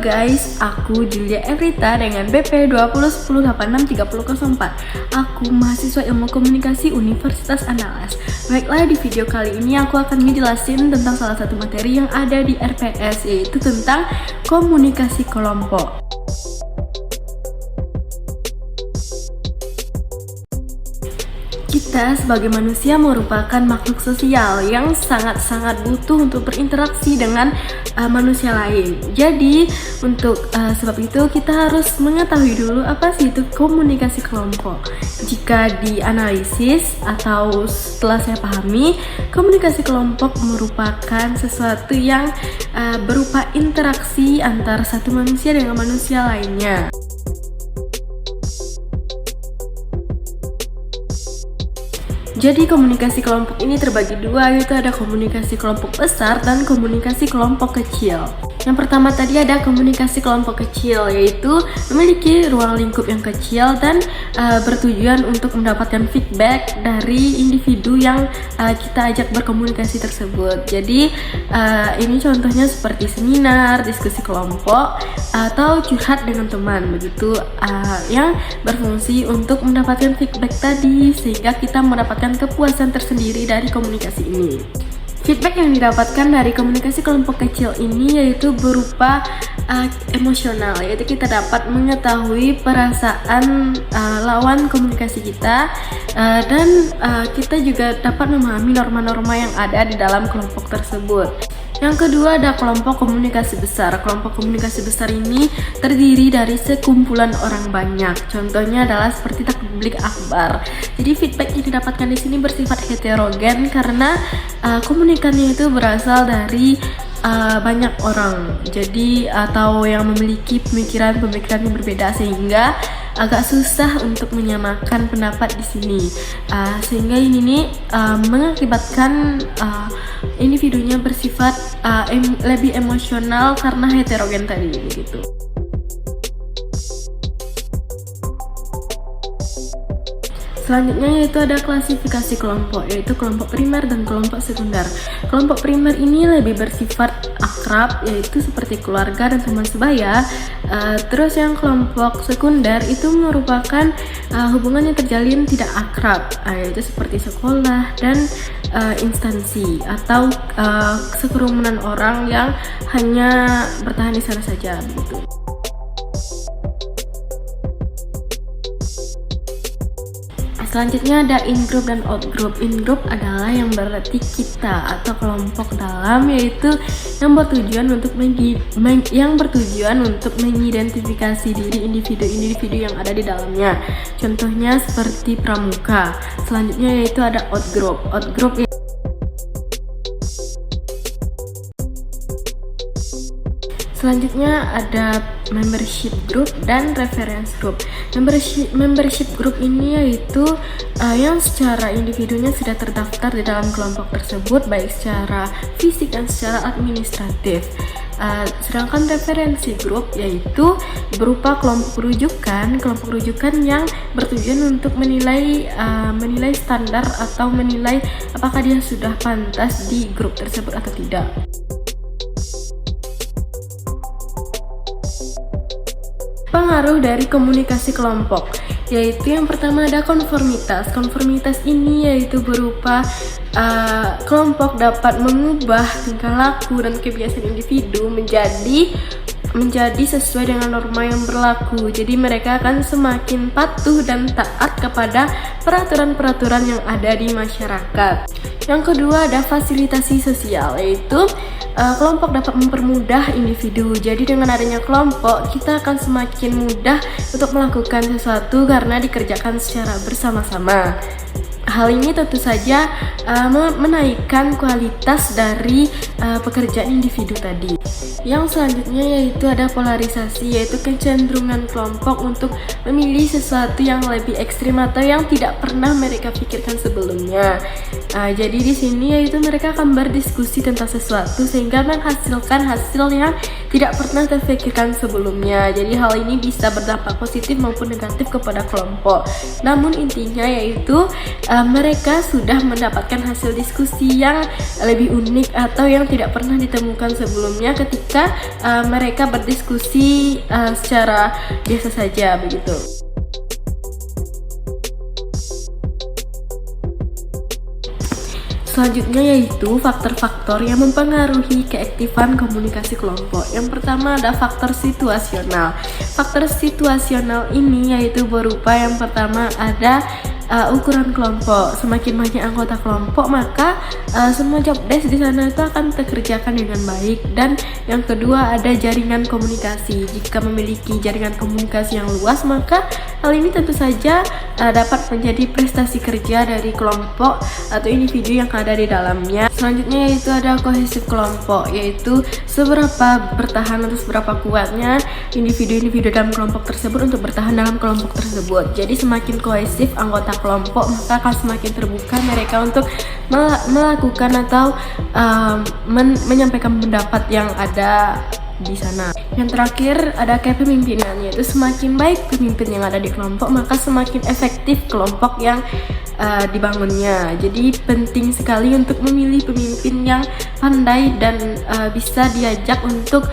Halo guys, aku Julia Evrita dengan BP 2010863004. Aku mahasiswa Ilmu Komunikasi Universitas Andalas. Baiklah, di video kali ini aku akan ngejelasin tentang salah satu materi yang ada di RPS, yaitu tentang komunikasi kelompok. Kita sebagai manusia merupakan makhluk sosial yang sangat-sangat butuh untuk berinteraksi dengan manusia lain. Jadi untuk sebab itu kita harus mengetahui dulu apa sih itu komunikasi kelompok. Jika dianalisis atau setelah saya pahami, komunikasi kelompok merupakan sesuatu yang berupa interaksi antara satu manusia dengan manusia lainnya. Jadi komunikasi kelompok ini terbagi dua, yaitu ada komunikasi kelompok besar dan komunikasi kelompok kecil. Yang pertama tadi ada komunikasi kelompok kecil, yaitu memiliki ruang lingkup yang kecil dan bertujuan untuk mendapatkan feedback dari individu yang kita ajak berkomunikasi tersebut. Jadi ini contohnya seperti seminar, diskusi kelompok, atau curhat dengan teman, begitu yang berfungsi untuk mendapatkan feedback tadi, sehingga kita mendapatkan kepuasan tersendiri dari komunikasi ini. Feedback yang didapatkan dari komunikasi kelompok kecil ini yaitu berupa emosional, yaitu kita dapat mengetahui perasaan lawan komunikasi kita, dan kita juga dapat memahami norma-norma yang ada di dalam kelompok tersebut. Yang kedua ada kelompok komunikasi besar. Kelompok komunikasi besar ini terdiri dari sekumpulan orang banyak. Contohnya adalah seperti tablik akbar. Jadi feedback yang didapatkan di sini bersifat heterogen karena komunikannya itu berasal dari banyak orang. Jadi atau yang memiliki pemikiran-pemikiran yang berbeda, sehingga agak susah untuk menyamakan pendapat di sini. Sehingga ini mengakibatkan individunya bersifat lebih emosional karena heterogen tadi, begitu. Selanjutnya yaitu ada klasifikasi kelompok, yaitu kelompok primer dan kelompok sekunder. Kelompok primer ini lebih bersifat akrab, yaitu seperti keluarga dan teman sebaya. Terus yang kelompok sekunder itu merupakan hubungan yang terjalin tidak akrab, yaitu seperti sekolah dan instansi atau sekerumunan orang yang hanya bertahan di sana saja, begitu. Selanjutnya ada in-group dan out-group. In-group adalah yang berarti kita atau kelompok dalam, yaitu yang bertujuan untuk mengidentifikasi diri individu-individu yang ada di dalamnya. Contohnya seperti pramuka. Selanjutnya yaitu ada out-group. Out-group Selanjutnya ada membership group dan reference group. Membership group ini yaitu yang secara individunya sudah terdaftar di dalam kelompok tersebut, baik secara fisik dan secara administratif. Sedangkan referensi group yaitu berupa kelompok rujukan yang bertujuan untuk menilai standar atau menilai apakah dia sudah pantas di grup tersebut atau tidak. Pengaruh dari komunikasi kelompok, yaitu yang pertama ada konformitas. Konformitas ini yaitu berupa kelompok dapat mengubah tingkah laku dan kebiasaan individu menjadi sesuai dengan norma yang berlaku. Jadi mereka akan semakin patuh dan taat kepada peraturan-peraturan yang ada di masyarakat. Yang kedua ada fasilitasi sosial, yaitu kelompok dapat mempermudah individu. Jadi dengan adanya kelompok, kita akan semakin mudah untuk melakukan sesuatu karena dikerjakan secara bersama-sama. Hal ini tentu saja menaikkan kualitas dari pekerjaan individu tadi. Yang selanjutnya yaitu ada polarisasi, yaitu kecenderungan kelompok untuk memilih sesuatu yang lebih ekstrim atau yang tidak pernah mereka pikirkan sebelumnya. Jadi di sini yaitu mereka akan berdiskusi tentang sesuatu sehingga menghasilkan hasil yang tidak pernah terpikirkan sebelumnya. Jadi hal ini bisa berdampak positif maupun negatif kepada kelompok. Namun intinya yaitu mereka sudah mendapatkan hasil diskusi yang lebih unik atau yang tidak pernah ditemukan sebelumnya ketika mereka berdiskusi secara biasa saja begitu. Selanjutnya yaitu faktor-faktor yang mempengaruhi keaktifan komunikasi kelompok. Yang pertama ada faktor situasional. Faktor situasional ini yaitu berupa yang pertama ada ukuran kelompok. Semakin banyak anggota kelompok maka semua job desk di sana itu akan terkerjakan dengan baik. Dan yang kedua ada jaringan komunikasi. Jika memiliki jaringan komunikasi yang luas maka hal ini tentu saja dapat menjadi prestasi kerja dari kelompok atau individu yang ada di dalamnya. Selanjutnya yaitu ada kohesif kelompok, yaitu seberapa bertahan atau seberapa kuatnya individu-individu dalam kelompok tersebut untuk bertahan dalam kelompok tersebut. Jadi semakin kohesif anggota kelompok maka akan semakin terbuka mereka untuk melakukan atau menyampaikan pendapat yang ada di sana. Yang terakhir ada kepemimpinan, yaitu semakin baik pemimpin yang ada di kelompok maka semakin efektif kelompok yang dibangunnya. Jadi penting sekali untuk memilih pemimpin yang pandai dan bisa diajak untuk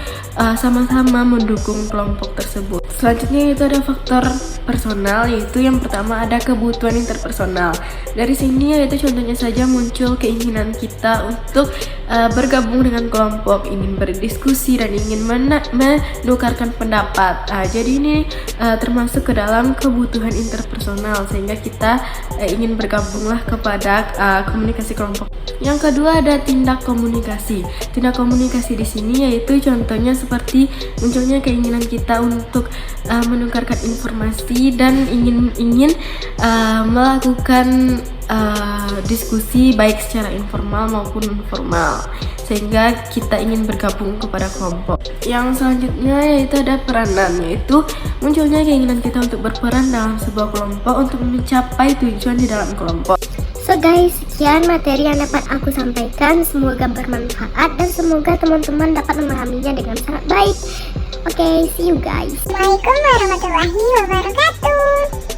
sama-sama mendukung kelompok tersebut. Selanjutnya itu ada faktor personal, yaitu yang pertama ada kebutuhan interpersonal. Dari sini yaitu contohnya saja muncul keinginan kita untuk bergabung dengan kelompok, ingin berdiskusi dan ingin menukarkan pendapat. Jadi ini termasuk ke dalam kebutuhan interpersonal sehingga kita ingin bergabunglah kepada komunikasi kelompok. Yang kedua ada tindak komunikasi. Tindak komunikasi di sini yaitu contohnya seperti munculnya keinginan kita untuk menukarkan informasi dan ingin melakukan diskusi baik secara informal maupun informal sehingga kita ingin bergabung kepada kelompok. Yang selanjutnya yaitu ada peranan, yaitu munculnya keinginan kita untuk berperan dalam sebuah kelompok untuk mencapai tujuan di dalam kelompok. So guys, sekian materi yang dapat aku sampaikan. Semoga bermanfaat dan semoga teman-teman dapat memahaminya dengan sangat baik. Oke, see you guys. Assalamualaikum warahmatullahi wabarakatuh.